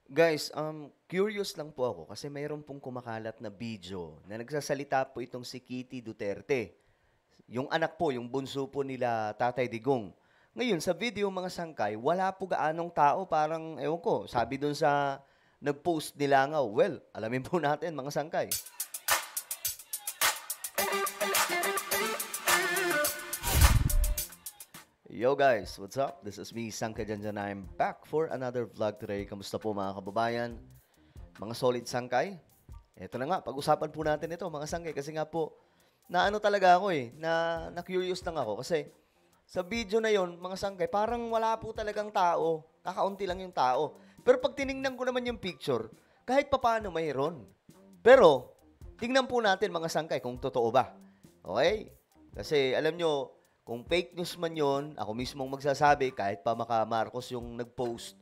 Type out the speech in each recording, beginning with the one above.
Guys, curious lang po ako kasi mayroon pong kumakalat na video na nagsasalita po itong si Kitty Duterte. Yung anak po, yung bunso po nila Tatay Digong. Ngayon, sa video mga sangkay, wala po gaanong tao, parang, ewan ko, sabi dun sa nag-post nila nga, well, alamin po natin mga sangkay. Yo guys, what's up? This is me, Sangkay Janjan. I'm back for another vlog today. Kamusta po mga kababayan? Mga solid sangkay? Ito na nga, pag-usapan po natin ito mga sangkay kasi nga po, na ano talaga ako na-curious lang ako kasi sa video na yon mga sangkay, parang wala po talagang tao, kakaunti lang yung tao. Pero pag tiningnan ko naman yung picture, kahit papaano mayroon. Pero, tingnan po natin mga sangkay kung totoo ba. Okay? Kasi alam nyo, kung fake news man yon, ako mismong magsasabi, kahit pa maka Marcos yung nag-post,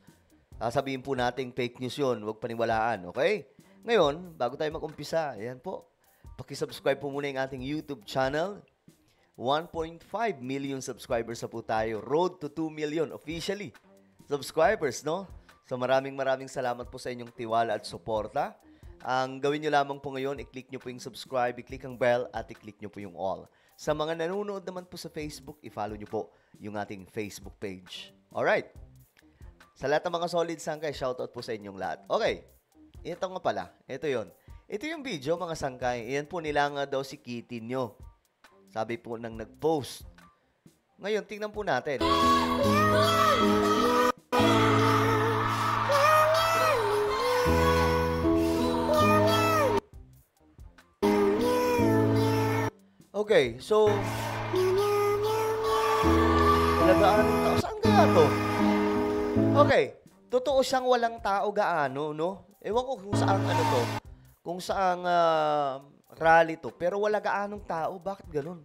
sasabihin po natin fake news yon, huwag paniwalaan, okay? Ngayon, bago tayo mag-umpisa, ayan po, paki-subscribe po muna yung ating YouTube channel. 1.5 million subscribers na po tayo. Road to 2 million officially subscribers, no? So maraming salamat po sa inyong tiwala at suporta. Ang gawin nyo lamang po ngayon, i-click nyo po yung subscribe, i-click ang bell, at i-click nyo po yung all. Sa mga nanonood naman po sa Facebook, i-follow nyo po yung ating Facebook page. Alright. Sa lahat ng mga solid sangkay, shoutout po sa inyong lahat. Okay. Ito nga pala. Ito yon. Ito yung video, mga sangkay. Iyan po nila nga daw si Kitty nyo. Sabi po nang nag-post. Ngayon, tingnan po natin. Okay, so gaano tao? Saan kaya to? Okay, totoo siyang walang tao gaano, no? Ewan ko kung saan ano to. Kung saan rally to. Pero wala gaanong tao. Bakit ganun?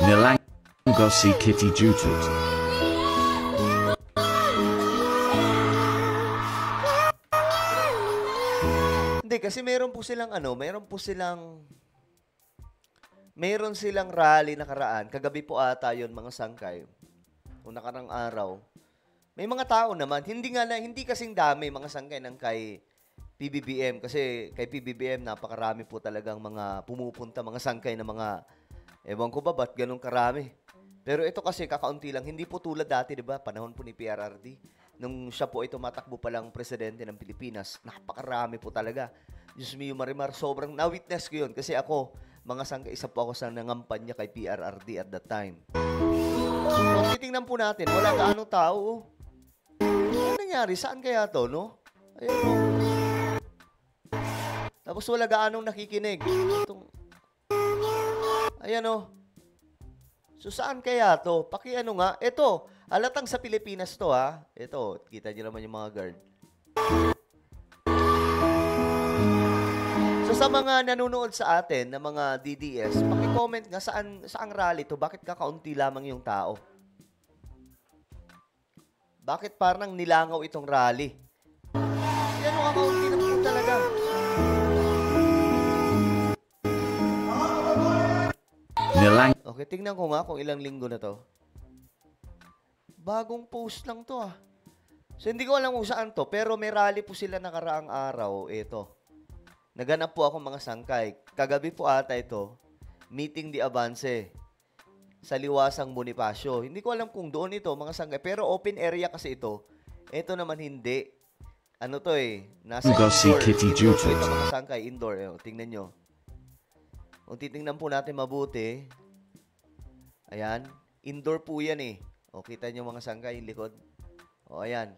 Nilango si Kitty Jutot. Hindi, kasi meron silang rally nakaraan. Kagabi po ata yun, mga sangkay. O nakarang araw. May mga tao naman. Hindi kasing dami mga sangkay ng kay PBBM. Kasi kay PBBM, napakarami po talagang mga pumupunta, mga sangkay na mga, ewan ko ba, ba't ganun karami? Pero ito kasi kakaunti lang. Hindi po tulad dati, di ba? Panahon po ni PRRD. Nung siya po ay tumatakbo palang presidente ng Pilipinas, napakarami po talaga. Diyos mio Marimar, sobrang na-witness ko yun. Kasi ako, mga sangkay, isa po ako sa nangampanya kay PRRD at that time. So, titingnan po natin, wala gaano tao. Ano nangyari? Saan kaya to, no? Ayun, no? Tapos wala gaanong nakikinig. Ayan, no? So, saan kaya to? Pakiano nga. Ito, halatang sa Pilipinas to, ha? Ito, kita nyo naman yung mga guard. So, sa mga nanonood sa atin na mga DDS, paki-comment nga saang rally to, bakit kakaunti lamang yung tao? Bakit parang nilangaw itong rally? Yan ang kakaunti na po talaga. Nilango. Okay, tingnan ko nga kung ilang linggo na to. Bagong post lang to, ah. So, hindi ko alam kung saan to, pero may rally po sila nakaraang araw. Ito. Naganap po ako mga sangkay. Kagabi po ata ito, meeting di Avance sa Liwasang Bonifacio. Hindi ko alam kung doon ito, mga sangkay, pero open area kasi ito. Ito naman hindi. Ano to eh? Nasa indoor. Indoor po ito, mga sangkay. Indoor. Tingnan nyo. Kung titingnan po natin mabuti, ayan. Indoor po yan eh. O, kita nyo mga sangkay, yung likod. O, ayan.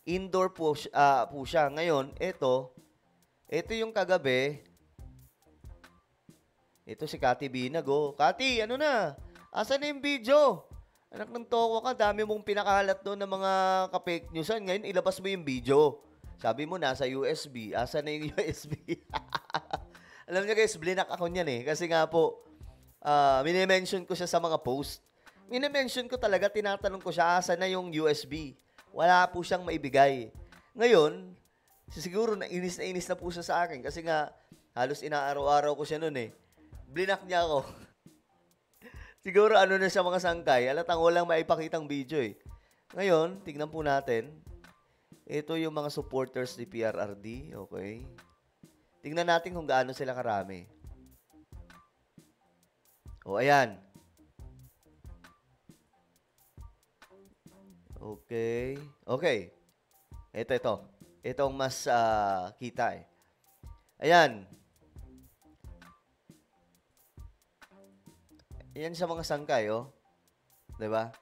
Indoor po siya. Ngayon, ito yung kagabi. Ito si Cathy Binag. Cathy, ano na? Asan na yung video? Anak ng toko ka, dami mong pinakalat doon ng mga ka-fake newsan. Ngayon, ilabas mo yung video. Sabi mo, nasa USB. Asan na yung USB? Alam niyo guys, blinak ako niyan eh. Kasi nga po, minimension ko siya sa mga post. Minimension ko talaga, tinatanong ko siya, asan na yung USB? Wala po siyang maibigay. Ngayon, siguro na inis na po siya sa akin kasi nga halos inaaraw-araw ko siya noon eh. Blinak niya ako. Siguro ano na siya mga sangkay, alatang walang maipakitang video eh. Ngayon, tignan po natin. Ito yung mga supporters ni PRRD, okay? Tingnan natin kung gaano sila karami. O, ayan. Okay. Okay. Ito. Ito ang mas kita eh. Ayan. Ayan sa mga sangkay, oh. Diba?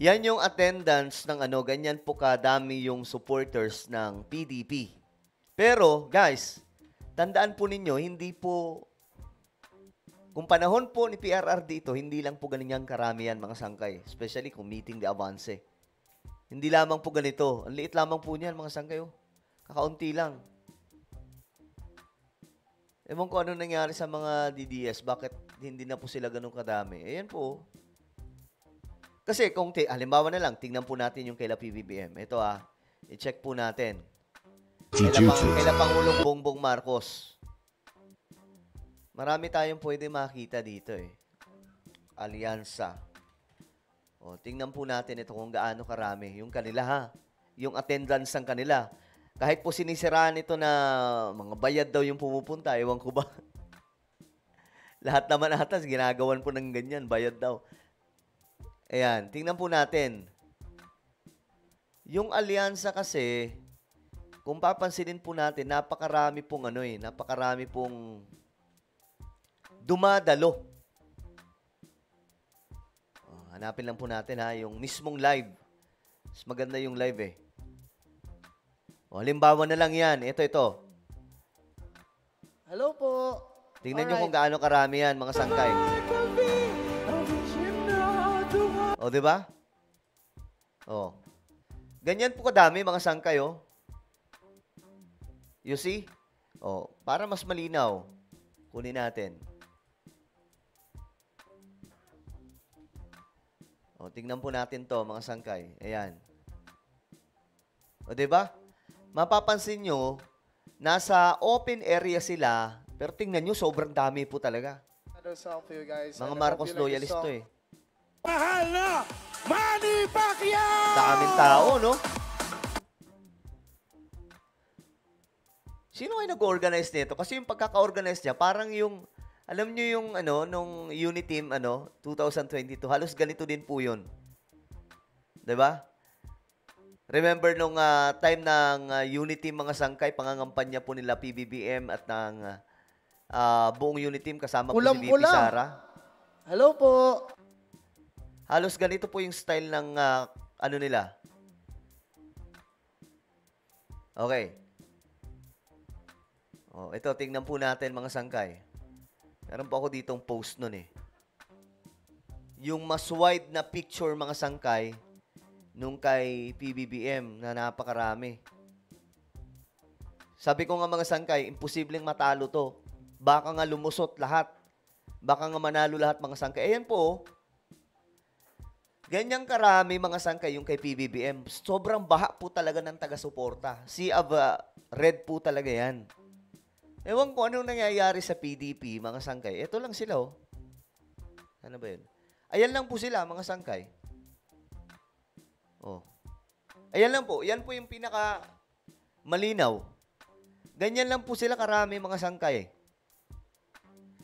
Yan yung attendance ng ano, ganyan po kadami yung supporters ng PDP. Pero, guys, tandaan po ninyo, hindi po, kung panahon po ni PRRD ito, hindi lang po ganyan karami yan, mga sangkay. Especially kung meeting de avance. Hindi lamang po ganito. Ang liit lamang po niyan, mga sangkay. Oh. Kakaunti lang. Ewan ko ano nangyari sa mga DDS. Bakit hindi na po sila ganun kadami. Ayan po. Kasi kung, halimbawa na lang, tingnan po natin yung kaila PBBM. Ito i-check po natin. Kaila Pangulong Bongbong Marcos. Marami tayong pwede makita dito eh. Alyansa. O, tingnan po natin ito kung gaano karami. Yung kanila ha. Yung attendance ng kanila. Kahit po sinisiraan ito na mga bayad daw yung pumupunta. Ewan ko ba? Lahat naman atas, ginagawan po ng ganyan. Bayad daw. Ayan, tingnan po natin. Yung alyansa kasi, kung papansinin po natin, napakarami pong napakarami pong dumadalo. Hanapin lang po natin yung mismong live. Mas maganda yung live eh. Halimbawa na lang yan. Ito. Hello po. Tingnan nyo kung gaano karami yan, mga sangkay. O, diba? O. Ganyan po kadami, mga sangkay, oh. You see? O, para mas malinaw, kunin natin. O, tingnan po natin to, mga sangkay. Ayan. O, diba? Mapapansin nyo, nasa open area sila, pero tingnan nyo, sobrang dami po talaga. Mga Marcos loyalist to eh. Mahal na Manny Pacquiao! Daming tao, no? Sino ay nag-organize nito? Kasi yung pagkaka-organize niya, parang yung, alam nyo yung, nung Uniteam, 2022, halos ganito din po yun. Diba? Remember nung time ng Uniteam, mga sangkay, pangangampanya po nila PBBM at ng buong Uniteam kasama po si VP Sara. Hello po. Halos ganito po yung style ng nila. Okay. Oh, ito, tingnan po natin mga sangkay. Meron po ako ditong post nun eh. Yung mas wide na picture mga sangkay nung kay PBBM na napakarami. Sabi ko nga mga sangkay, imposibleng matalo to. Baka nga lumusot lahat. Baka nga manalo lahat mga sangkay. Ayan po. Ganyang karami mga sangkay yung kay PBBM. Sobrang baha po talaga ng taga-suporta. Sea of red po talaga yan. Ewan ko anong nangyayari sa PDP, mga sangkay. Ito lang sila, oh. Ano ba yun? Ayan lang po sila, mga sangkay. Oh. Ayan lang po. Yan po yung pinaka malinaw. Ganyan lang po sila karami, mga sangkay.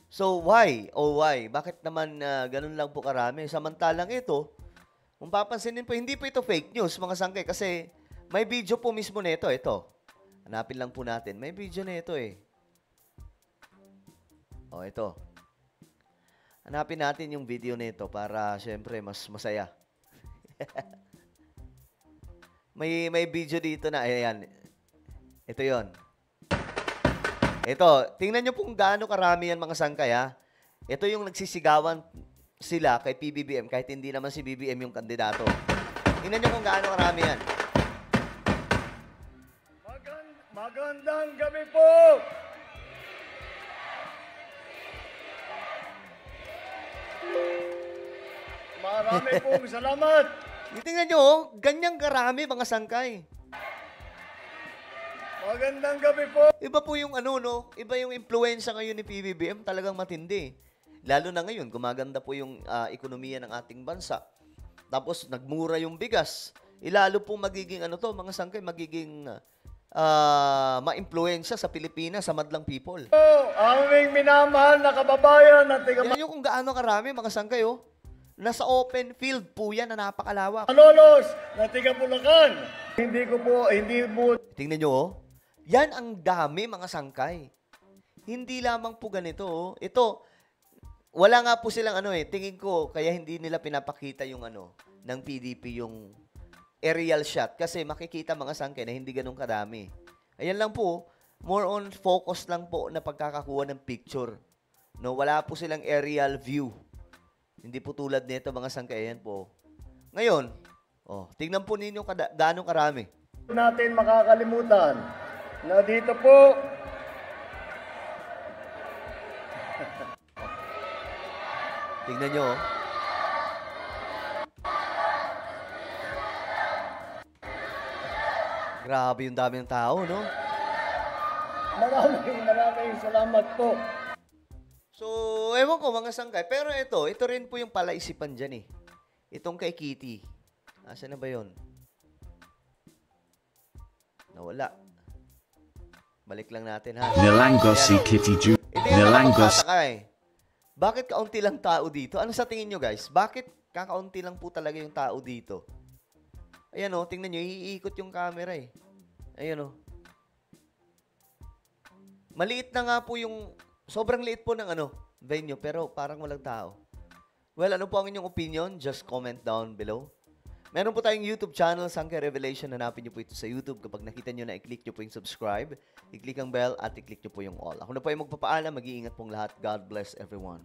So, why? Oh, why? Bakit naman ganun lang po karami? Samantalang ito, kung papansinin po, hindi po ito fake news, mga sangkay, kasi may video po mismo nito. Ito. Hanapin lang po natin. May video nito eh. Oh, ito. Hanapin natin yung video nito para, syempre, mas masaya. may video dito na, ayan. Ito yon. Ito, tingnan nyo kung gaano karami yan, mga sangkay, ha. Ito yung nagsisigawan sila kay PBBM, kahit hindi naman si BBM yung kandidato. Tingnan nyo kung gaano karami yan. Magandang gabi po! Marami pong salamat! Tingnan nyo, ganyang karami, mga sangkay. Magandang gabi po. Iba po yung ano, no? Iba yung impluensya ngayon ni PBBM, talagang matindi. Lalo na ngayon, gumaganda po yung ekonomiya ng ating bansa. Tapos, nagmura yung bigas. Ilalo po magiging, ano to, mga sangkay, magiging ma-impluensya sa Pilipinas, sa madlang people. Aming minamahal na kababayan at tiga Yan yung kung gaano karami, mga sangkay, oh. Nasa open field po yan na napakalawak. Malolos na tiga Bulacan. Hindi po, Tingnan nyo, oh. Yan ang dami, mga sangkay. Hindi lamang po ganito, oh. Ito, wala nga po silang ano tingin ko, kaya hindi nila pinapakita yung ano, ng PDP yung aerial shot. Kasi makikita mga sangkay na hindi ganun kadami. Ayan lang po, more on focus lang po na pagkakakuha ng picture. No, wala po silang aerial view. Hindi po tulad nito mga sangkay. Ayan po. Ngayon, tingnan po ninyo gaano karami. natin makakalimutan na dito po Tingnan nyo, oh. Grabe yung dami ng tao, no? maraming salamat po. So, ewan ko mga sangkay. Pero ito rin po yung palaisipan dyan eh. Itong kay Kitty. Asan na ba yun? Nawala. Balik lang natin ha. Nilango si Ayan, oh. Kitty Ju. Ito yung Nilango nakapagtataka eh. Bakit kaunti lang tao dito? Ano sa tingin nyo guys? Bakit kakaunti lang po talaga yung tao dito? Ayan o, tingnan nyo, iikot yung camera eh. Ayan o. Maliit na nga po yung, sobrang liit po ng ano, venue, pero parang walang tao. Well, ano po ang inyong opinion? Just comment down below. Meron po tayong YouTube channel, Sangkay Revelation. Hanapin nyo po ito sa YouTube. Kapag nakita nyo na, i-click nyo po yung subscribe, i-click ang bell, at i-click nyo po yung all. Ako na po ay magpapaalam. Mag-iingat pong lahat. God bless everyone.